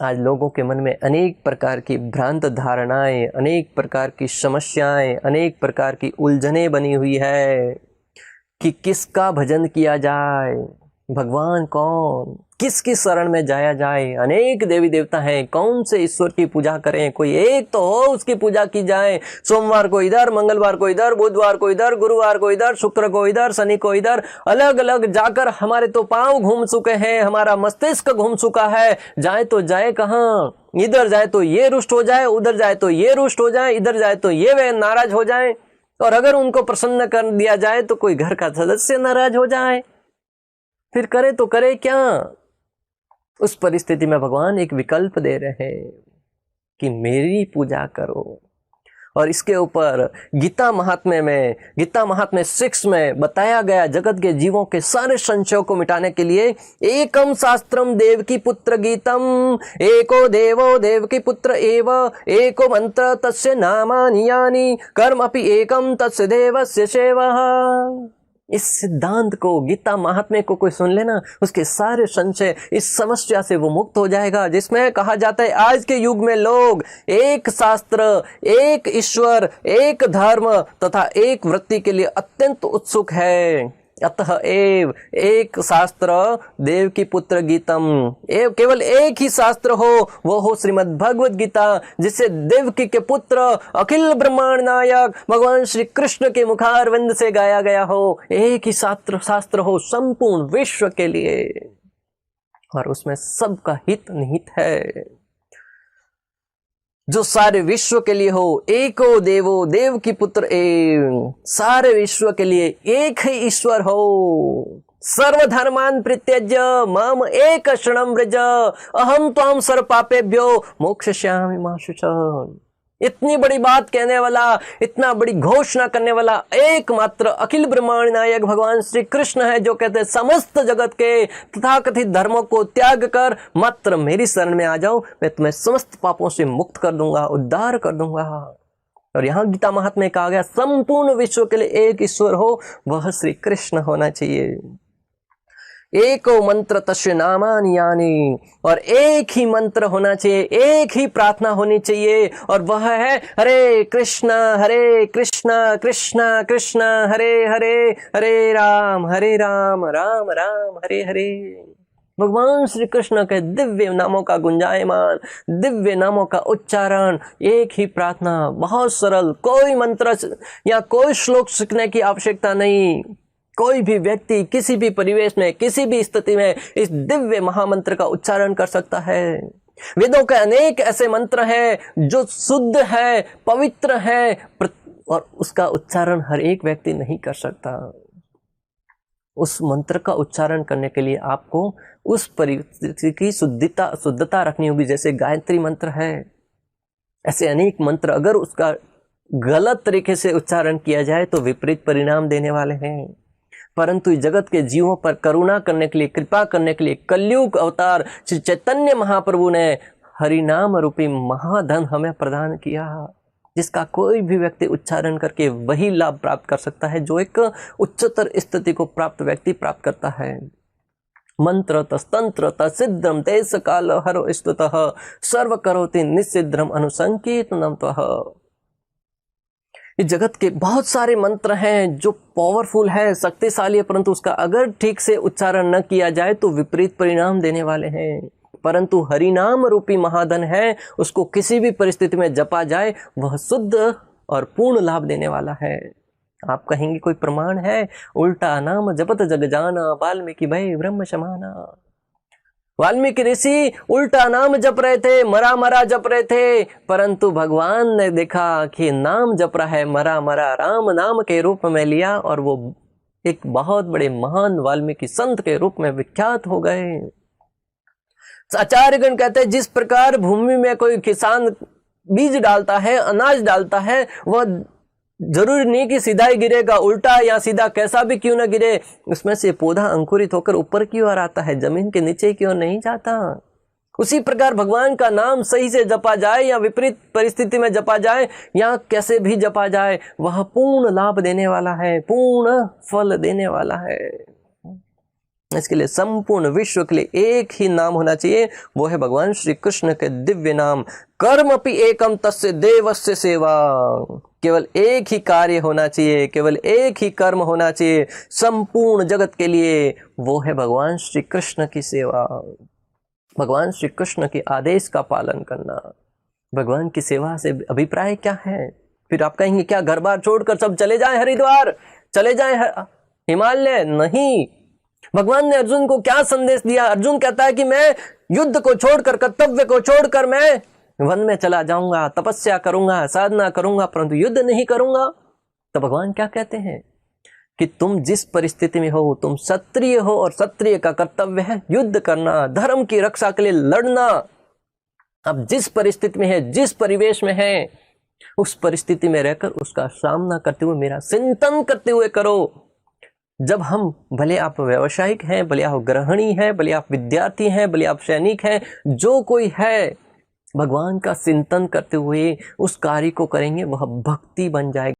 आज लोगों के मन में अनेक प्रकार की भ्रांत धारणाएं, अनेक प्रकार की समस्याएं, अनेक प्रकार की उलझनें बनी हुई है कि किसका भजन किया जाए, भगवान कौन, किसकी शरण में जाया जाए। अनेक देवी देवता हैं, कौन से ईश्वर की पूजा करें, कोई एक तो हो उसकी पूजा की जाए। सोमवार को इधर, मंगलवार को इधर, बुधवार को इधर, गुरुवार को इधर, शुक्र को इधर, शनि को इधर, अलग अलग जाकर हमारे तो पांव घूम चुके हैं, हमारा मस्तिष्क घूम चुका है। जाए तो जाए कहाँ, इधर जाए तो ये रुष्ट हो जाए, उधर जाए तो ये रुष्ट हो जाए, इधर जाए तो ये वे नाराज हो जाए, और अगर उनको प्रसन्न कर दिया जाए तो कोई घर का सदस्य नाराज हो जाए। फिर करे तो करे क्या। उस परिस्थिति में भगवान एक विकल्प दे रहे हैं कि मेरी पूजा करो। और इसके ऊपर गीता महात्म्य 6 में बताया गया जगत के जीवों के सारे संशयों को मिटाने के लिए एकम शास्त्रम देवकी पुत्र गीतम, एको देवो देवकी पुत्र एव, एको मंत्र तस्य नामानि यानि, कर्म अपि एकम तस्य देवस्य सेवः। इस सिद्धांत को, गीता महात्म्य को कोई सुन लेना, उसके सारे संशय, इस समस्या से वो मुक्त हो जाएगा, जिसमें कहा जाता है आज के युग में लोग एक शास्त्र, एक ईश्वर, एक धर्म तथा एक वृत्ति के लिए अत्यंत उत्सुक है। अतः एव एक शास्त्र देव की पुत्र गीतम, एव केवल एक ही शास्त्र हो, वो हो श्रीमद् भगवद गीता, जिससे देवकी के पुत्र अखिल ब्रह्मांड नायक भगवान श्री कृष्ण के मुखारविंद से गाया गया हो। एक ही शास्त्र हो संपूर्ण विश्व के लिए, और उसमें सबका हित निहित है, जो सारे विश्व के लिए हो। एको देवो देव की पुत्र एव, सारे विश्व के लिए एक ही ईश्वर हो। सर्वधर्मान परित्यज्य माम एक शरणं व्रज, अहम त्वां सर्व पापेभ्यो मोक्षयिष्यामि मा शुचः। इतनी बड़ी बात कहने वाला, इतना बड़ी घोषणा करने वाला एकमात्र अखिल ब्रह्मांड नायक भगवान श्री कृष्ण है, जो कहते हैं समस्त जगत के तथाकथित धर्मों को त्याग कर मात्र मेरी शरण में आ जाओ, मैं तुम्हें समस्त पापों से मुक्त कर दूंगा, उद्धार कर दूंगा। और यहाँ गीता महात्म्य में कहा गया संपूर्ण विश्व के लिए एक ईश्वर हो, वह श्री कृष्ण होना चाहिए। एको मंत्र तस्य नामानि यानि, और एक ही मंत्र होना चाहिए, एक ही प्रार्थना होनी चाहिए, और वह है हरे कृष्णा कृष्णा कृष्ण हरे हरे, हरे राम राम राम हरे हरे। भगवान श्री कृष्ण के दिव्य नामों का गुंजायमान, दिव्य नामों का उच्चारण, एक ही प्रार्थना, बहुत सरल, कोई मंत्र या कोई श्लोक सीखने की आवश्यकता नहीं। कोई भी व्यक्ति किसी भी परिवेश में, किसी भी स्थिति में इस दिव्य महामंत्र का उच्चारण कर सकता है। वेदों के अनेक ऐसे मंत्र हैं जो शुद्ध है, पवित्र है, और उसका उच्चारण हर एक व्यक्ति नहीं कर सकता। उस मंत्र का उच्चारण करने के लिए आपको उस परिस्थिति की शुद्धता रखनी होगी। जैसे गायत्री मंत्र है, ऐसे अनेक मंत्र, अगर उसका गलत तरीके से उच्चारण किया जाए तो विपरीत परिणाम देने वाले हैं। परंतु जगत के जीवों पर करुणा करने के लिए, कृपा करने के लिए कलयुग अवतार श्री चैतन्य महाप्रभु ने हरि नाम रूपी महाधन हमें प्रदान किया, जिसका कोई भी व्यक्ति उच्चारण करके वही लाभ प्राप्त कर सकता है जो एक उच्चतर स्थिति को प्राप्त व्यक्ति प्राप्त करता है। मंत्र तंत्र तसिद्रम तेज काल हरो स्तुतः, सर्व करोति निसिद्रम अनुसंकीर्तनम त्वः। इस जगत के बहुत सारे मंत्र हैं जो पावरफुल है, शक्तिशाली है, परंतु उसका अगर ठीक से उच्चारण न किया जाए तो विपरीत परिणाम देने वाले हैं। परंतु हरि नाम रूपी महाधन है, उसको किसी भी परिस्थिति में जपा जाए वह शुद्ध और पूर्ण लाभ देने वाला है। आप कहेंगे कोई प्रमाण है? उल्टा नाम जपत जग जाना, वाल्मीकि भय ब्रह्म समाना। वाल्मीकि ऋषि उल्टा नाम जप रहे थे, मरा जप रहे थे, परंतु भगवान ने देखा कि नाम जप रहा है मरा राम नाम के रूप में लिया, और वो एक बहुत बड़े महान वाल्मीकि संत के रूप में विख्यात हो गए। आचार्यगण कहते हैं जिस प्रकार भूमि में कोई किसान बीज डालता है, अनाज डालता है, वह जरूरी नहीं कि सीधा ही गिरेगा, उल्टा या सीधा कैसा भी क्यों ना गिरे, उसमें से पौधा अंकुरित होकर ऊपर की ओर आता है, जमीन के नीचे की ओर नहीं जाता। उसी प्रकार भगवान का नाम सही से जपा जाए या विपरीत परिस्थिति में जपा जाए या कैसे भी जपा जाए, वह पूर्ण लाभ देने वाला है, पूर्ण फल देने वाला है। इसके लिए संपूर्ण विश्व के लिए एक ही नाम होना चाहिए, वो है भगवान श्री कृष्ण के दिव्य नाम। कर्म अपि एकम तस्य देवस्य सेवा, केवल एक ही कार्य होना चाहिए, केवल एक ही कर्म होना चाहिए संपूर्ण जगत के लिए, वो है भगवान श्री कृष्ण की सेवा, भगवान श्री कृष्ण के आदेश का पालन करना। भगवान की सेवा से अभिप्राय क्या है? फिर आप कहेंगे क्या घर बार छोड़कर सब चले जाएं हरिद्वार, चले जाएं हिमालय? नहीं। भगवान ने अर्जुन को क्या संदेश दिया? अर्जुन कहता है कि मैं युद्ध को छोड़कर, कर्तव्य को छोड़कर मैं वन में चला जाऊंगा, तपस्या करूंगा, साधना करूंगा, परंतु युद्ध नहीं करूंगा। तो भगवान क्या कहते हैं कि तुम जिस परिस्थिति में हो, तुम क्षत्रिय हो और क्षत्रिय का कर्तव्य है युद्ध करना, धर्म की रक्षा के लिए लड़ना। अब जिस परिस्थिति में है, जिस परिवेश में है, उस परिस्थिति में रहकर उसका सामना करते हुए, मेरा चिंतन करते हुए करो। जब हम, भले आप व्यावसायिक हैं, भले आप गृहिणी हैं, भले आप विद्यार्थी हैं, भले आप सैनिक हैं, जो कोई है, भगवान का चिंतन करते हुए उस कार्य को करेंगे, वह भक्ति बन जाएगी।